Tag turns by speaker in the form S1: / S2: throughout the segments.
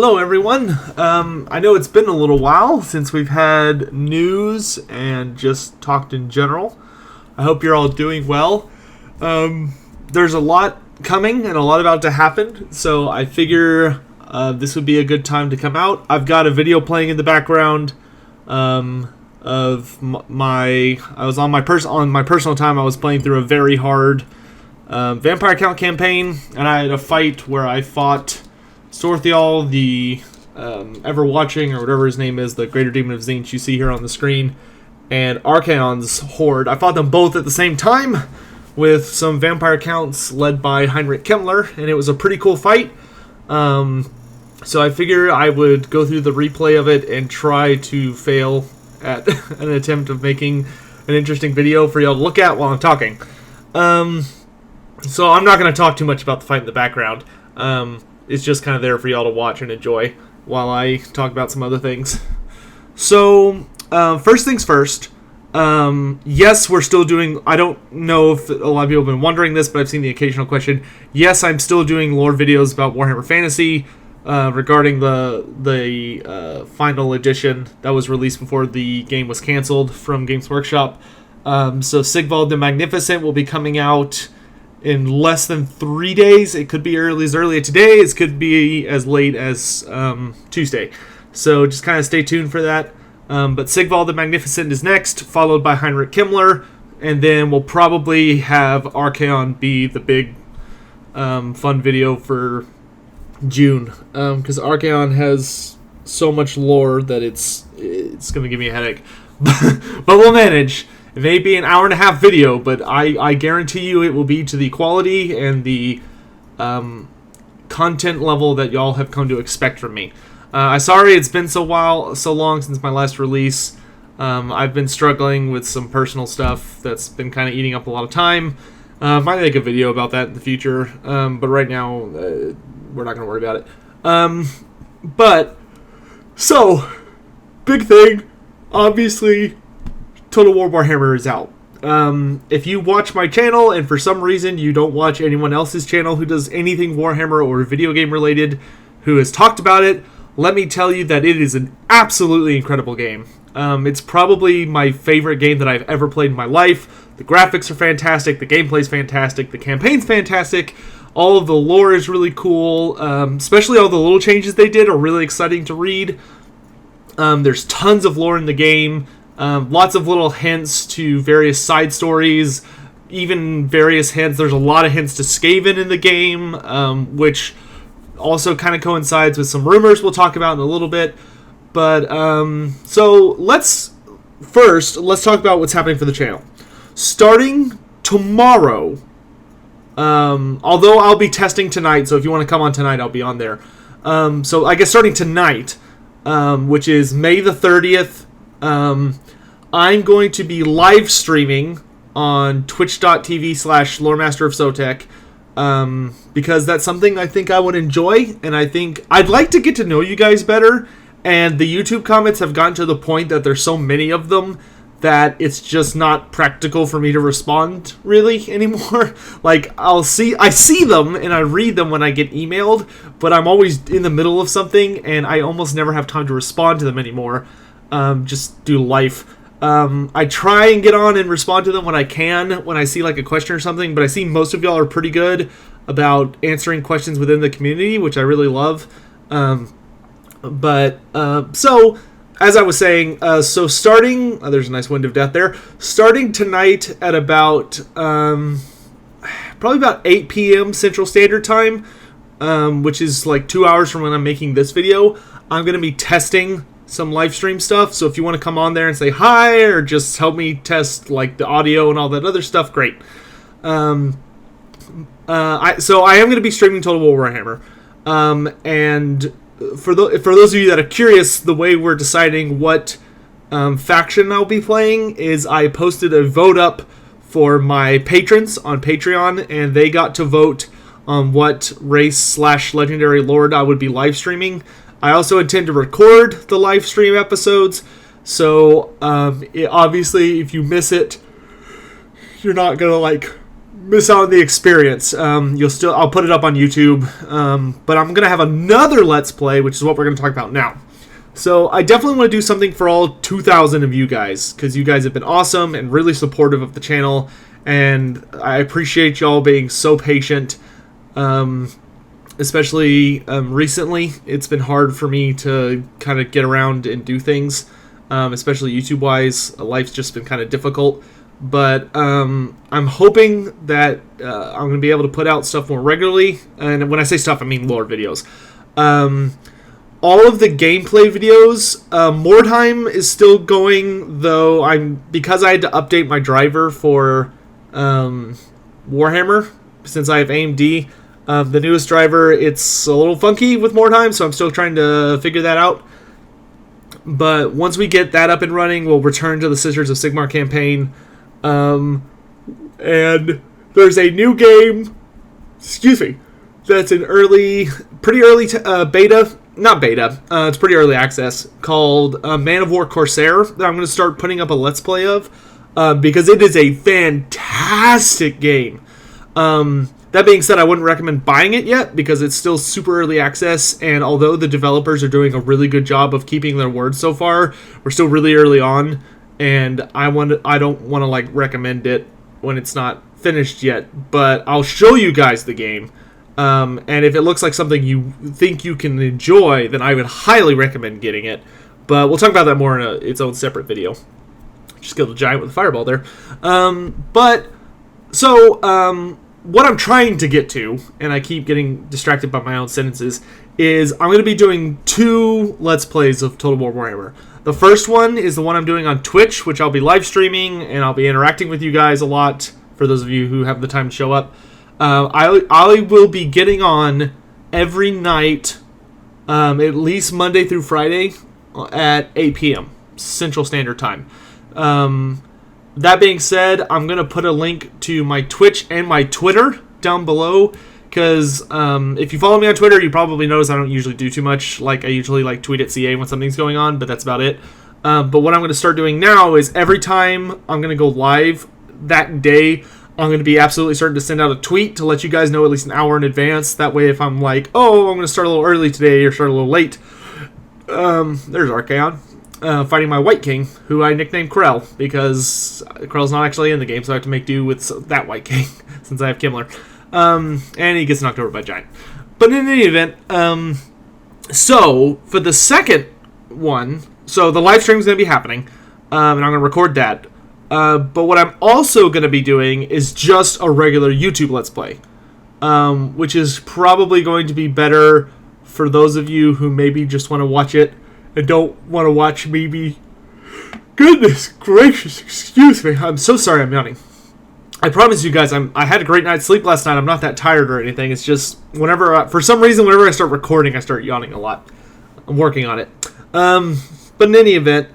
S1: Hello everyone. I know it's been a little while since we've had news and just talked in general. I hope you're all doing well. There's a lot coming and a lot about to happen, so I figure this would be a good time to come out. I've got a video playing in the background of my. I was on my personal time. I was playing through a very hard vampire count campaign, and I had a fight where I fought Storthiol, the ever-watching, or whatever his name is, the Greater Demon of Tzeentch you see here on the screen, and Archaon's Horde. I fought them both at the same time with some vampire counts led by Heinrich Kemmler, and it was a pretty cool fight. So I figure I would go through the replay of it and try to fail at an attempt of making an interesting video for y'all to look at while I'm talking. So I'm not going to talk too much about the fight in the background. It's just kind of there for y'all to watch and enjoy while I talk about some other things. So, first things first. Yes, we're still doing... I don't know if a lot of people have been wondering this, but I've seen the occasional question. Yes, I'm still doing lore videos about Warhammer Fantasy regarding the final edition that was released before the game was canceled from Games Workshop. So Sigvald the Magnificent will be coming out in less than 3 days. It could be as early as today. It could be as late as Tuesday. So just kind of stay tuned for that. But Sigvald the Magnificent is next, followed by Heinrich Kemmler, and then we'll probably have Archaon be the big fun video for June, because Archaon has so much lore that it's going to give me a headache. But we'll manage. It may be an hour and a half video, but I guarantee you it will be to the quality and the content level that y'all have come to expect from me. I'm sorry it's been so long since my last release. I've been struggling with some personal stuff that's been kind of eating up a lot of time. Might make a video about that in the future, but right now we're not going to worry about it. So, big thing, obviously, Total War Warhammer is out. If you watch my channel and for some reason you don't watch anyone else's channel who does anything Warhammer or video game related who has talked about it, let me tell you that it is an absolutely incredible game. It's probably my favorite game that I've ever played in my life. The graphics are fantastic, the gameplay's fantastic, the campaign's fantastic, all of the lore is really cool, especially all the little changes they did are really exciting to read. There's tons of lore in the game. Lots of little hints to various side stories, even various hints. There's a lot of hints to Skaven in the game, which also kind of coincides with some rumors we'll talk about in a little bit. But, so let's talk about what's happening for the channel. Starting tomorrow, although I'll be testing tonight, so if you want to come on tonight, I'll be on there. So I guess starting tonight, which is May the 30th, I'm going to be live streaming on twitch.tv/loremasterofsotek, because that's something I think I would enjoy, and I think I'd like to get to know you guys better, and the YouTube comments have gotten to the point that there's so many of them that it's just not practical for me to respond really anymore. Like, I see them and I read them when I get emailed, but I'm always in the middle of something and I almost never have time to respond to them anymore. Just do life. I try and get on and respond to them when I can, when I see like a question or something, but I see most of y'all are pretty good about answering questions within the community, which I really love. So, as I was saying, so starting, there's a nice wind of death there, starting tonight at about, probably about 8 p.m. Central Standard Time, which is like 2 hours from when I'm making this video, I'm going to be testing some live stream stuff. So if you want to come on there and say hi or just help me test like the audio and all that other stuff, great. So I am going to be streaming Total War Warhammer, and for those of you that are curious, the way we're deciding what faction I'll be playing is I posted a vote up for my patrons on Patreon, and they got to vote on what race/legendary lord I would be live streaming. I also intend to record the live stream episodes, so obviously if you miss it, you're not gonna like miss out on the experience. I'll put it up on YouTube, but I'm gonna have another Let's Play, which is what we're gonna talk about now. So I definitely want to do something for all 2,000 of you guys, because you guys have been awesome and really supportive of the channel, and I appreciate y'all being so patient. Especially recently, it's been hard for me to kind of get around and do things, especially YouTube-wise. Life's just been kind of difficult. But I'm hoping that I'm going to be able to put out stuff more regularly. And when I say stuff, I mean lore videos. All of the gameplay videos, More Time is still going, though because I had to update my driver for Warhammer, since I have AMD. The newest driver, it's a little funky with More Time, so I'm still trying to figure that out. But once we get that up and running, we'll return to the Sisters of Sigmar campaign. And there's a new game, that's an pretty early beta, not beta, it's pretty early access, called Man of War Corsair, that I'm going to start putting up a Let's Play of, because it is a fantastic game. That being said, I wouldn't recommend buying it yet, because it's still super early access, and although the developers are doing a really good job of keeping their word so far, we're still really early on, and I don't want to like recommend it when it's not finished yet, but I'll show you guys the game, and if it looks like something you think you can enjoy, then I would highly recommend getting it, but we'll talk about that more in its own separate video. Just killed a giant with a fireball there. What I'm trying to get to, and I keep getting distracted by my own sentences, is I'm going to be doing 2 Let's Plays of Total War Warhammer. The first one is the one I'm doing on Twitch, which I'll be live streaming, and I'll be interacting with you guys a lot, for those of you who have the time to show up. I will be getting on every night, at least Monday through Friday, at 8 p.m. Central Standard Time. That being said, I'm going to put a link to my Twitch and my Twitter down below, because if you follow me on Twitter, you probably notice I don't usually do too much. Like, I usually tweet at CA when something's going on, but that's about it. But what I'm going to start doing now is every time I'm going to go live that day, I'm going to be absolutely starting to send out a tweet to let you guys know at least an hour in advance. That way, if I'm like, oh, I'm going to start a little early today or start a little late, there's Archaon. Fighting my White King, who I nicknamed Krell, because Krell's not actually in the game, so I have to make do with that White King, since I have Kimmler. And he gets knocked over by Giant. But in any event, so, for the second one, so the live stream is going to be happening, and I'm going to record that. But what I'm also going to be doing is just a regular YouTube Let's Play, which is probably going to be better for those of you who maybe just want to watch it and don't want to watch me be... Goodness gracious, excuse me. I'm so sorry I'm yawning. I promise you guys, I had a great night's sleep last night. I'm not that tired or anything. It's just, for some reason, whenever I start recording, I start yawning a lot. I'm working on it. But in any event,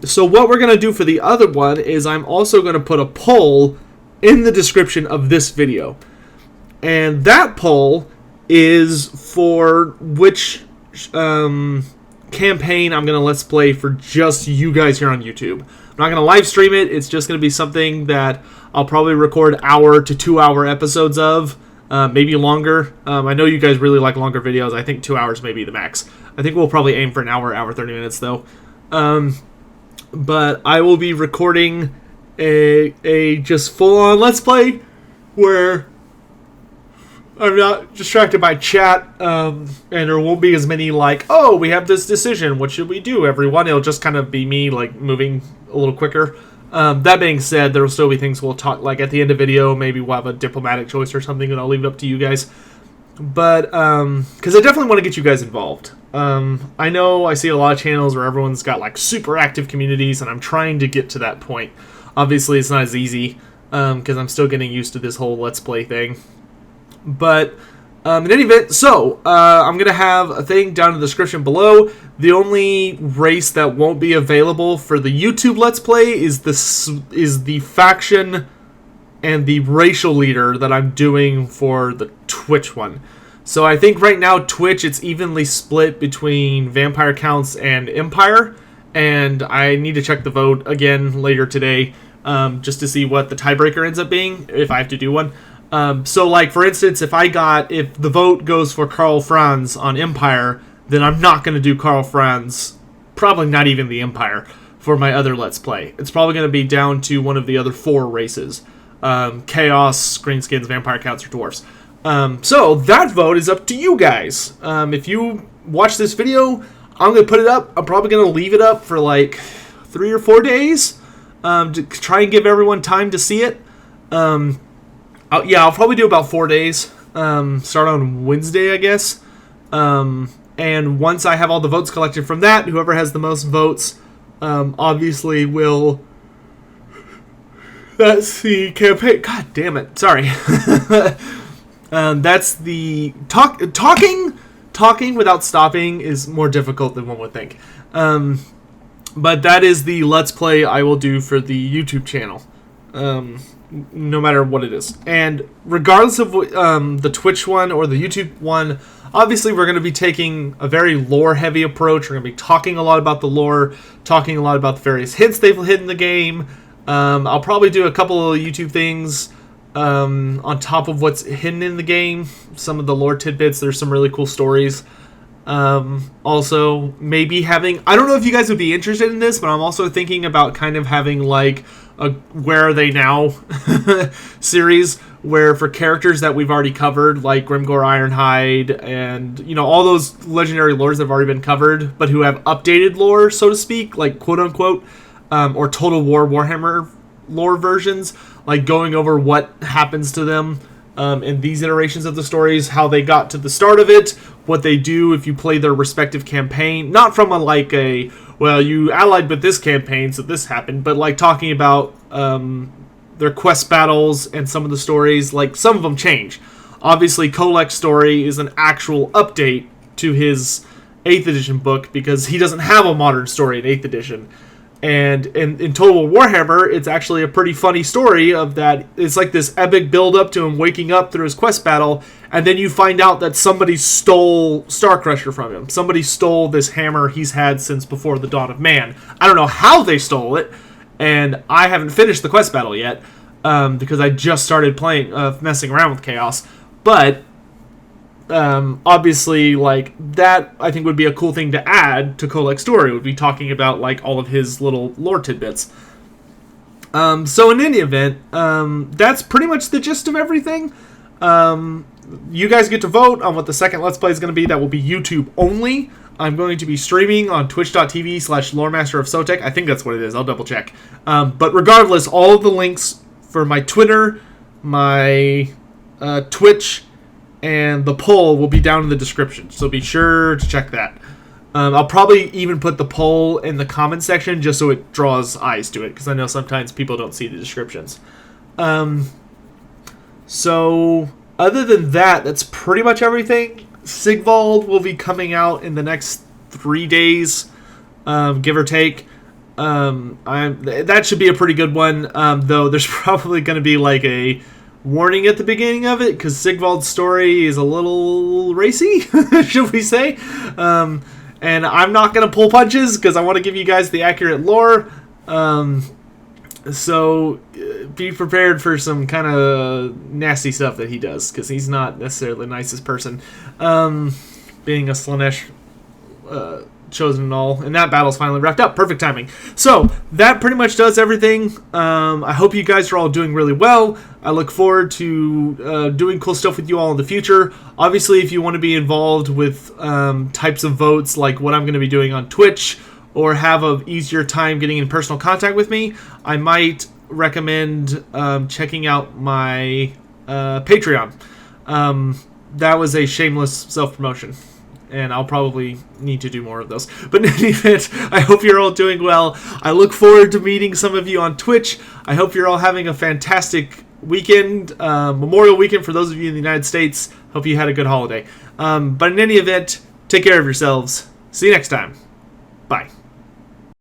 S1: so what we're going to do for the other one is I'm also going to put a poll in the description of this video. And that poll is for which... campaign I'm going to Let's Play for just you guys here on YouTube. I'm not going to live stream it. It's just going to be something that I'll probably record hour to 2 hour episodes of, maybe longer. I know you guys really like longer videos. I think 2 hours may be the max. I think we'll probably aim for an hour 30 minutes though. But I will be recording a just full-on Let's Play where I'm not distracted by chat, and there won't be as many like, oh, we have this decision, what should we do, everyone? It'll just kind of be me, like, moving a little quicker. That being said, there will still be things we'll talk, like, at the end of the video, maybe we'll have a diplomatic choice or something, and I'll leave it up to you guys. But, because I definitely want to get you guys involved. I know I see a lot of channels where everyone's got, like, super active communities, and I'm trying to get to that point. Obviously, it's not as easy, because I'm still getting used to this whole Let's Play thing. But, in any event, so, I'm going to have a thing down in the description below. The only race that won't be available for the YouTube Let's Play is the faction and the racial leader that I'm doing for the Twitch one. So I think right now, Twitch, it's evenly split between Vampire Counts and Empire. And I need to check the vote again later today. just to see what the tiebreaker ends up being, if I have to do one. So, like, for instance, if the vote goes for Karl Franz on Empire, then I'm not going to do Karl Franz, probably not even the Empire, for my other Let's Play. It's probably going to be down to one of the other 4 races. Chaos, Greenskins, Vampire Counts, or Dwarves. So, that vote is up to you guys. If you watch this video, I'm going to put it up. I'm probably going to leave it up for, like, 3 or 4 days to try and give everyone time to see it. I'll probably do about 4 days. Start on Wednesday, I guess. And once I have all the votes collected from that, whoever has the most votes, obviously will... That's the campaign. God damn it. Sorry. That's the... Talking without stopping is more difficult than one would think. But that is the Let's Play I will do for the YouTube channel. No matter what it is. And regardless of the Twitch one or the YouTube one, obviously we're going to be taking a very lore-heavy approach. We're going to be talking a lot about the lore, talking a lot about the various hints they've hidden in the game. I'll probably do a couple of YouTube things on top of what's hidden in the game. Some of the lore tidbits, there's some really cool stories. Also, maybe having... I don't know if you guys would be interested in this, but I'm also thinking about kind of having, like, a Where Are They Now series, where for characters that we've already covered, like Grimgor Ironhide, and, you know, all those legendary lores that have already been covered, but who have updated lore, so to speak, like, quote-unquote, or Total War Warhammer lore versions, like going over what happens to them in these iterations of the stories, how they got to the start of it, what they do if you play their respective campaign. Not from well, you allied with this campaign, so this happened, but like talking about their quest battles and some of the stories. Like, some of them change. Obviously, Kolek's story is an actual update to his 8th edition book, because he doesn't have a modern story in 8th edition. And in Total Warhammer, it's actually a pretty funny story of that. It's like this epic build-up to him waking up through his quest battle, and then you find out that somebody stole Starcrusher from him. Somebody stole this hammer he's had since before the dawn of man. I don't know how they stole it, and I haven't finished the quest battle yet, because I just started playing, messing around with Chaos. But... obviously, like, that I think would be a cool thing to add to Kolek's story. Would be talking about, like, all of his little lore tidbits. So in any event, that's pretty much the gist of everything. You guys get to vote on what the second Let's Play is going to be. That will be YouTube only. I'm going to be streaming on twitch.tv/loremasterofsotek. I think that's what it is. I'll double check. But regardless, all of the links for my Twitter, my Twitch, and the poll will be down in the description, so be sure to check that. I'll probably even put the poll in the comment section just so it draws eyes to it, because I know sometimes people don't see the descriptions. So, other than that, that's pretty much everything. Sigvald will be coming out in the next 3 days, give or take. That should be a pretty good one, though there's probably going to be like a warning at the beginning of it, because Sigvald's story is a little racy, should we say. And I'm not going to pull punches, because I want to give you guys the accurate lore. So be prepared for some kind of nasty stuff that he does, because he's not necessarily the nicest person. Being a Slaanesh chosen and all, and that battle's finally wrapped up. Perfect timing. So that pretty much does everything. I hope you guys are all doing really well. I look forward to doing cool stuff with you all in the future. Obviously, if you want to be involved with types of votes like what I'm going to be doing on Twitch, or have an easier time getting in personal contact with me, I might recommend checking out my Patreon. That was a shameless self-promotion, and I'll probably need to do more of those. But in any event, I hope you're all doing well. I look forward to meeting some of you on Twitch. I hope you're all having a fantastic weekend, Memorial Weekend for those of you in the United States. Hope you had a good holiday. But in any event, take care of yourselves. See you next time. Bye.